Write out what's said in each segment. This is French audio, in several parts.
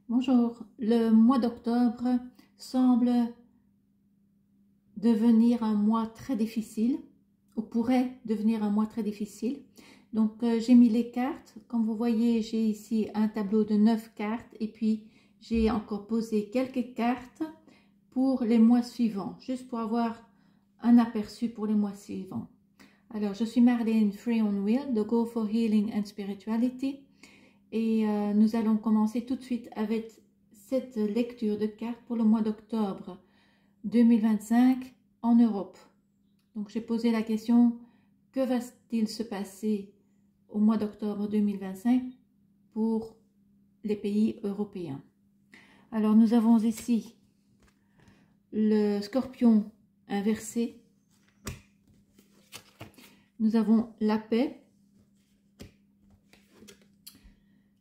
Bonjour, le mois d'octobre semble devenir un mois très difficile, ou pourrait devenir un mois très difficile. Donc j'ai mis les cartes, comme vous voyez j'ai ici un tableau de 9 cartes et puis j'ai encore posé quelques cartes pour les mois suivants, juste pour avoir un aperçu pour les mois suivants. Alors je suis Marlène Freonwheel de Go for Healing and Spirituality. Et nous allons commencer tout de suite avec cette lecture de cartes pour le mois d'octobre 2025 en Europe. Donc j'ai posé la question, que va-t-il se passer au mois d'octobre 2025 pour les pays européens? Alors nous avons ici le Scorpion inversé, nous avons la paix,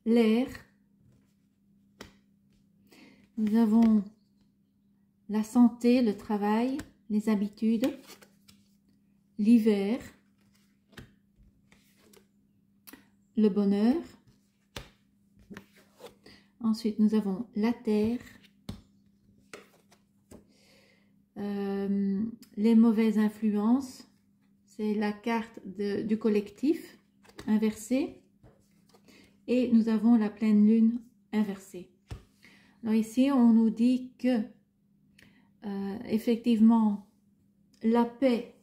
l'air, nous avons la santé, le travail, les habitudes, l'hiver, le bonheur. Ensuite, nous avons la terre, les mauvaises influences, c'est la carte du collectif inversée. Et nous avons la pleine lune inversée. Alors ici, on nous dit que, effectivement, la paix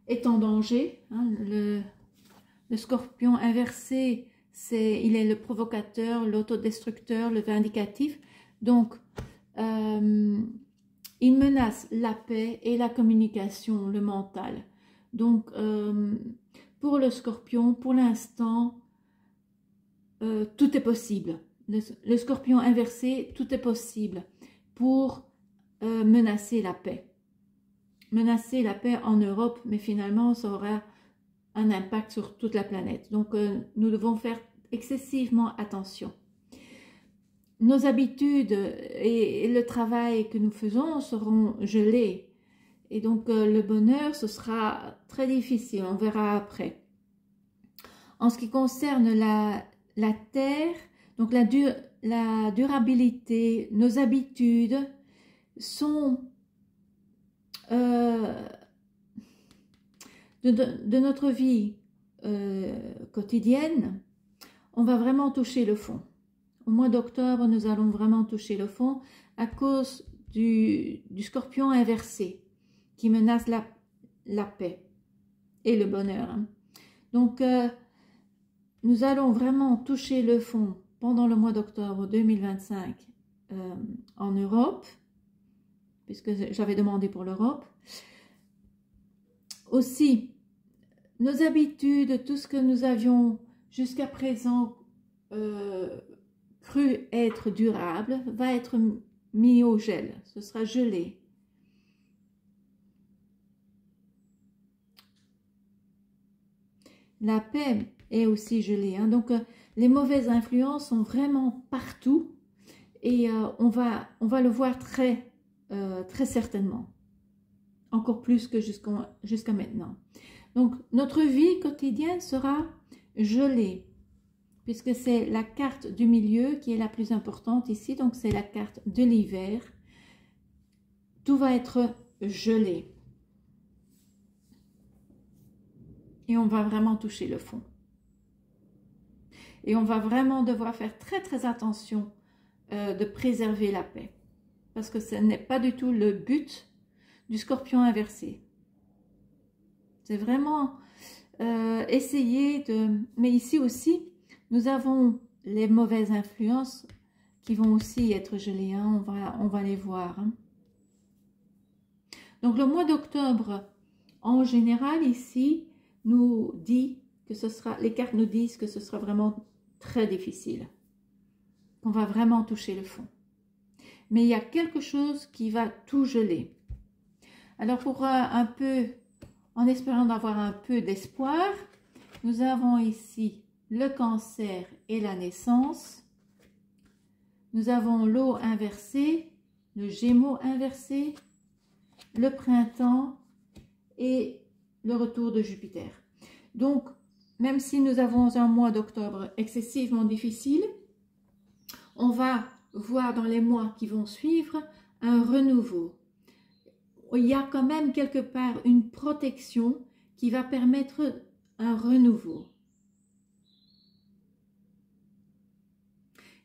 est en danger. Hein, le scorpion inversé, il est le provocateur, l'autodestructeur, le vindicatif. Donc, il menace la paix et la communication, le mental. Donc, pour le scorpion, pour l'instant, tout est possible. Le scorpion inversé, tout est possible pour menacer la paix. Menacer la paix en Europe, mais finalement, ça aura un impact sur toute la planète. Donc, nous devons faire excessivement attention. Nos habitudes et le travail que nous faisons seront gelés. Et donc, le bonheur, ce sera très difficile. On verra après. En ce qui concerne la terre, donc la durabilité, nos habitudes sont de notre vie quotidienne, on va vraiment toucher le fond. Au mois d'octobre, nous allons vraiment toucher le fond à cause du scorpion inversé qui menace la paix et le bonheur. Hein. Donc, nous allons vraiment toucher le fond pendant le mois d'octobre 2025 en Europe, puisque j'avais demandé pour l'Europe. Aussi, nos habitudes, tout ce que nous avions jusqu'à présent cru être durable, va être mis au gel, ce sera gelé. La paix est aussi gelée. Hein. Donc, les mauvaises influences sont vraiment partout et on va le voir très certainement. Encore plus que jusqu'à maintenant. Donc, notre vie quotidienne sera gelée puisque c'est la carte du milieu qui est la plus importante ici. Donc, c'est la carte de l'hiver. Tout va être gelé. Et on va vraiment toucher le fond. Et on va vraiment devoir faire très attention de préserver la paix. Parce que ce n'est pas du tout le but du scorpion inversé. C'est vraiment essayer de... Mais ici aussi, nous avons les mauvaises influences qui vont aussi être gelées. Hein. On va les voir. Hein. Donc le mois d'octobre, en général, ici, nous dit que ce sera... Les cartes nous disent que ce sera vraiment très difficile. On va vraiment toucher le fond. Mais il y a quelque chose qui va tout geler. Alors pour un peu, en espérant d'avoir un peu d'espoir, nous avons ici le cancer et la naissance. Nous avons l'eau inversée, le gémeaux inversé, le printemps et le retour de Jupiter. Donc, même si nous avons un mois d'octobre excessivement difficile, on va voir dans les mois qui vont suivre un renouveau. Il y a quand même quelque part une protection qui va permettre un renouveau.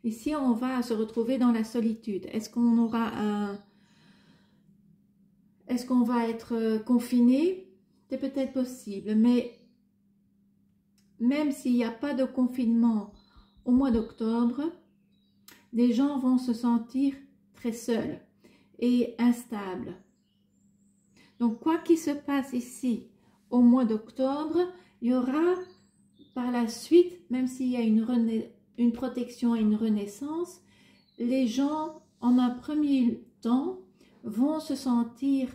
Ici, on va se retrouver dans la solitude. Est-ce qu'on va être confiné? C'est peut-être possible, mais même s'il n'y a pas de confinement au mois d'octobre, les gens vont se sentir très seuls et instables. Donc, quoi qu'il se passe ici au mois d'octobre, il y aura par la suite, même s'il y a une protection et une renaissance, les gens, en un premier temps, vont se sentir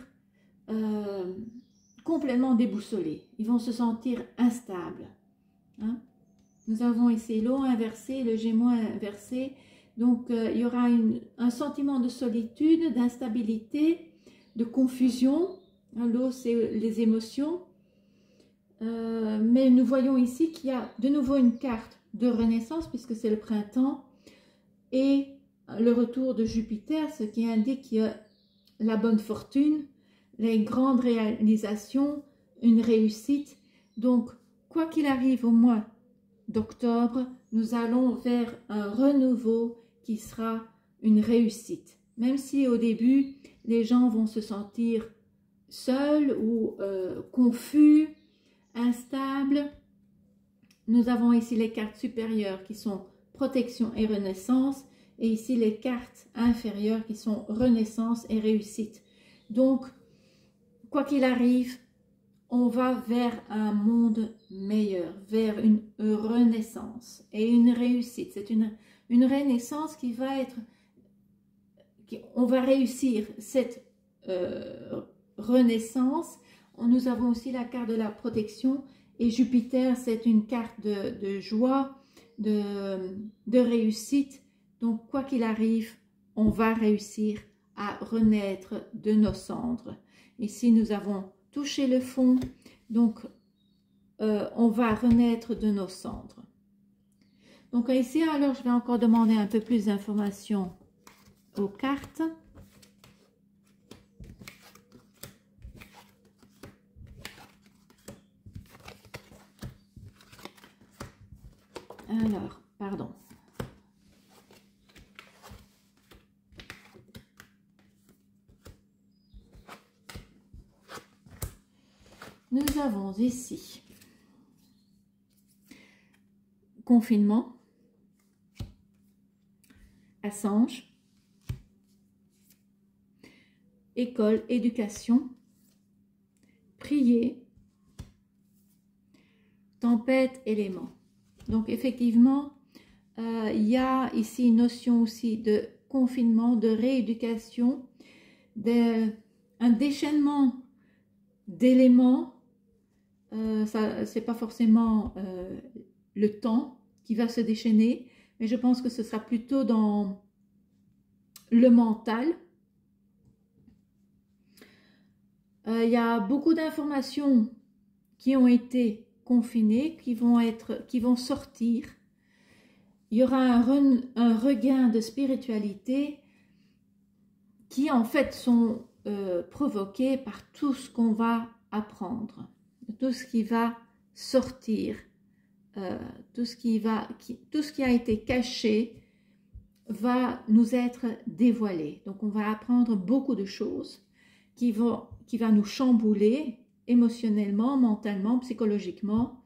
complètement déboussolés. Ils vont se sentir instables. Hein? Nous avons ici l'eau inversée, le Gémeaux inversé. Donc, il y aura un sentiment de solitude, d'instabilité, de confusion. L'eau, c'est les émotions. Mais nous voyons ici qu'il y a de nouveau une carte de renaissance, puisque c'est le printemps, et le retour de Jupiter, ce qui indique la bonne fortune, les grandes réalisations, une réussite. Donc, quoi qu'il arrive au mois d'octobre, nous allons vers un renouveau qui sera une réussite. Même si au début, les gens vont se sentir seuls ou confus, instables. Nous avons ici les cartes supérieures qui sont protection et renaissance, et ici les cartes inférieures qui sont renaissance et réussite. Donc, quoi qu'il arrive, on va vers un monde meilleur, vers une renaissance et une réussite. C'est une renaissance qui va être... On va réussir cette renaissance. Nous avons aussi la carte de la protection, et Jupiter, c'est une carte de joie, de réussite. Donc, quoi qu'il arrive, on va réussir à renaître de nos cendres. Ici, nous avons touché le fond, donc on va renaître de nos cendres. Donc ici, alors, je vais encore demander un peu plus d'informations aux cartes. Alors, pardon. Nous avons ici confinement, Assange, école, éducation, prier, tempête, éléments. Donc effectivement, il y a ici une notion aussi de confinement, de rééducation, un déchaînement d'éléments. C'est pas forcément le temps qui va se déchaîner, mais je pense que ce sera plutôt dans le mental. Il y a beaucoup d'informations qui ont été confinées, qui vont sortir. Il y aura un regain de spiritualité qui en fait sont provoqués par tout ce qu'on va apprendre, tout ce qui va sortir, tout ce qui a été caché va nous être dévoilé. Donc on va apprendre beaucoup de choses qui va nous chambouler émotionnellement, mentalement, psychologiquement.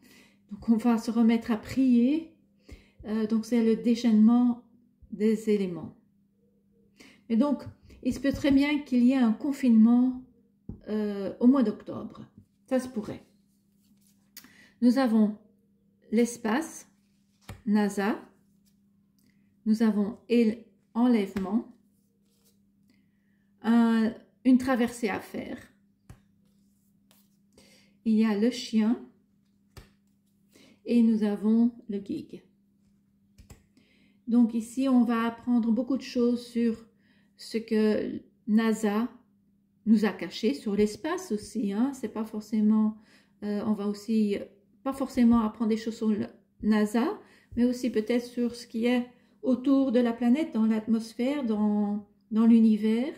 Donc on va se remettre à prier. Donc c'est le déchaînement des éléments. Et donc il se peut très bien qu'il y ait un confinement au mois d'octobre. Ça se pourrait. Nous avons l'espace, NASA. Nous avons enlèvement, une traversée à faire. Il y a le chien et nous avons le gig. Donc ici, on va apprendre beaucoup de choses sur ce que NASA nous a caché, sur l'espace aussi. Hein. C'est pas forcément, on va aussi pas forcément apprendre des choses sur le NASA, mais aussi peut-être sur ce qui est autour de la planète, dans l'atmosphère, dans l'univers.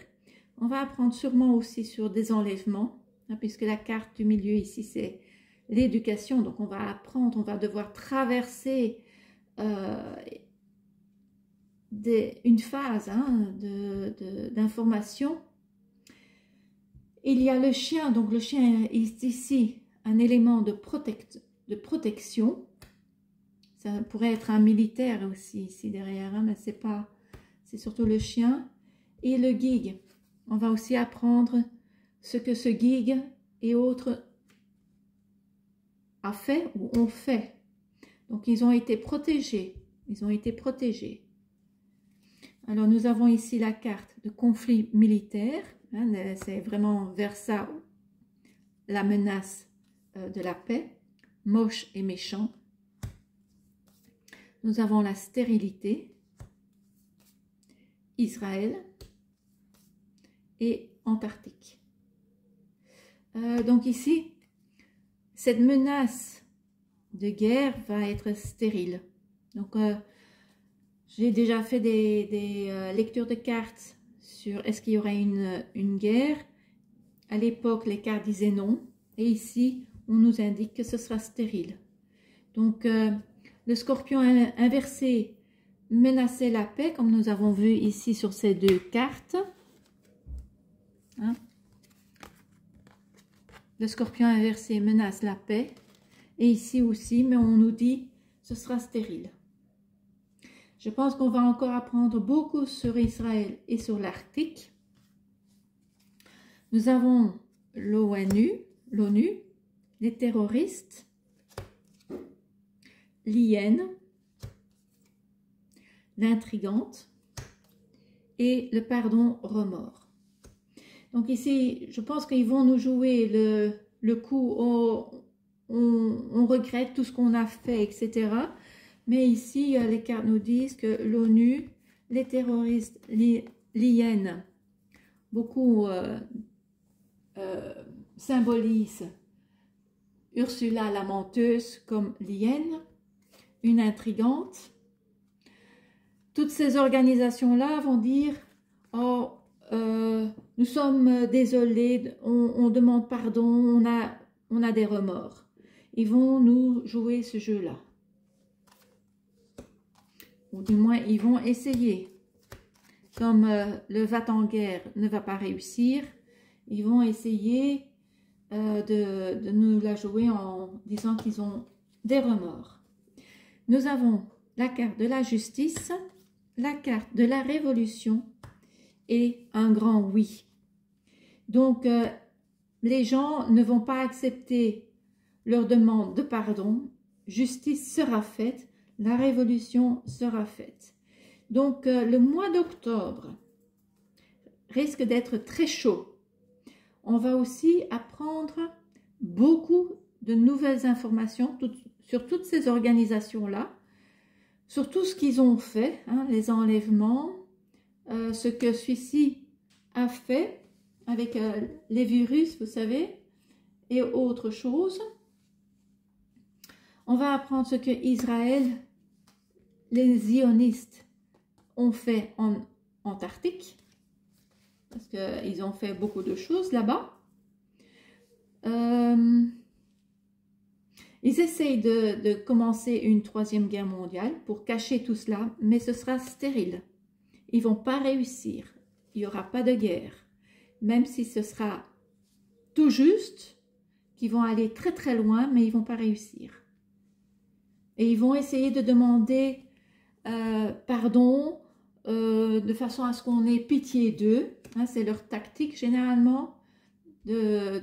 On va apprendre sûrement aussi sur des enlèvements, hein, puisque la carte du milieu ici, c'est l'éducation. Donc, on va apprendre, on va devoir traverser une phase hein, d'information. Il y a le chien, donc le chien est ici un élément de protection. Ça pourrait être un militaire aussi ici derrière, hein, mais c'est surtout le chien. Et le gig, on va aussi apprendre ce que ce gig et autres a fait ou ont fait. Donc ils ont été protégés, Alors nous avons ici la carte de conflit militaire, hein, c'est vraiment vers ça la menace de la paix, moche et méchant. Nous avons la stérilité, Israël et Antarctique. Donc ici, cette menace de guerre va être stérile. Donc j'ai déjà fait des lectures de cartes sur est-ce qu'il y aurait une guerre. À l'époque, les cartes disaient non. Et ici, on nous indique que ce sera stérile. Donc, le scorpion inversé menaçait la paix, comme nous avons vu ici sur ces deux cartes. Hein? Le scorpion inversé menace la paix. Et ici aussi, mais on nous dit ce sera stérile. Je pense qu'on va encore apprendre beaucoup sur Israël et sur l'Arctique. Nous avons l'ONU, les terroristes, l'hyène, l'intrigante et le pardon-remords. Donc ici, je pense qu'ils vont nous jouer le coup on regrette tout ce qu'on a fait, etc. Mais ici, les cartes nous disent que l'ONU, les terroristes, l'hyène, beaucoup symbolisent Ursula la menteuse comme l'hyène, une intrigante. Toutes ces organisations-là vont dire « Oh, nous sommes désolés, on demande pardon, on a des remords. » Ils vont nous jouer ce jeu-là. Ou du moins, ils vont essayer. Comme le va-t-en-guerre ne va pas réussir, ils vont essayer de nous la jouer en disant qu'ils ont des remords. Nous avons la carte de la justice, la carte de la révolution et un grand oui. Donc, les gens ne vont pas accepter leur demande de pardon, justice sera faite, la révolution sera faite. Donc, le mois d'octobre risque d'être très chaud. On va aussi apprendre beaucoup de nouvelles informations sur toutes ces organisations-là, sur tout ce qu'ils ont fait, hein, les enlèvements, ce que celui-ci a fait avec les virus, vous savez, et autres choses. On va apprendre ce que Israël, les zionistes, ont fait en Antarctique, parce qu'ils ont fait beaucoup de choses là-bas. Ils essayent de commencer une 3e guerre mondiale pour cacher tout cela, mais ce sera stérile. Ils ne vont pas réussir. Il n'y aura pas de guerre. Même si ce sera tout juste, qu'ils vont aller très très loin, mais ils ne vont pas réussir. Et ils vont essayer de demander pardon de façon à ce qu'on ait pitié d'eux. Hein, c'est leur tactique généralement de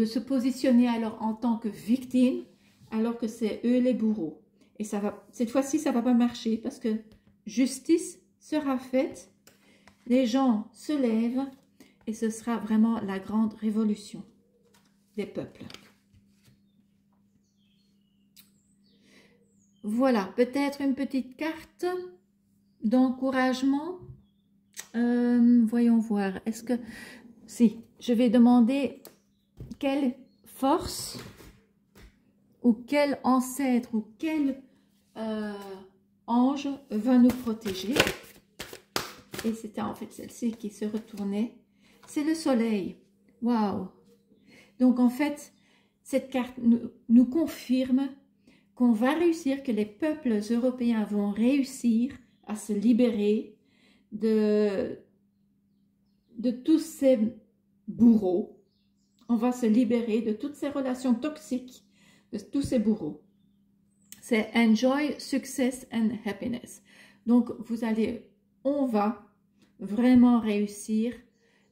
se positionner alors en tant que victime, alors que c'est eux les bourreaux. Et ça va, cette fois-ci, ça ne va pas marcher parce que justice sera faite, les gens se lèvent et ce sera vraiment la grande révolution des peuples. Voilà, peut-être une petite carte d'encouragement. Voyons voir. Est-ce que... Si, je vais demander quelle force ou quel ancêtre ou quel ange va nous protéger. Et c'était en fait celle-ci qui se retournait. C'est le soleil. Waouh! Donc en fait, cette carte nous confirme qu'on va réussir, que les peuples européens vont réussir à se libérer de tous ces bourreaux. On va se libérer de toutes ces relations toxiques, de tous ces bourreaux. C'est Enjoy, Success and Happiness. Donc, on va vraiment réussir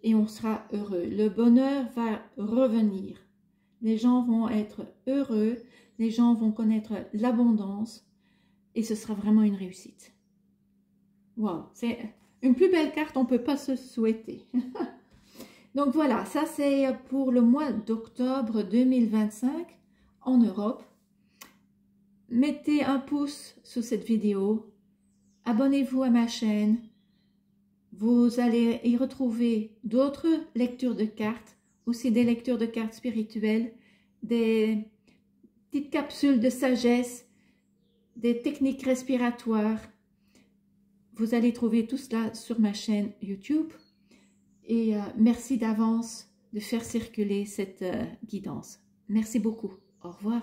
et on sera heureux. Le bonheur va revenir. Les gens vont être heureux, les gens vont connaître l'abondance et ce sera vraiment une réussite. Wow, c'est une plus belle carte, on ne peut pas se souhaiter. Donc voilà, ça c'est pour le mois d'octobre 2025 en Europe. Mettez un pouce sous cette vidéo, abonnez-vous à ma chaîne, vous allez y retrouver d'autres lectures de cartes, aussi des lectures de cartes spirituelles, des petites capsules de sagesse, des techniques respiratoires. Vous allez trouver tout cela sur ma chaîne YouTube et merci d'avance de faire circuler cette guidance. Merci beaucoup. Au revoir.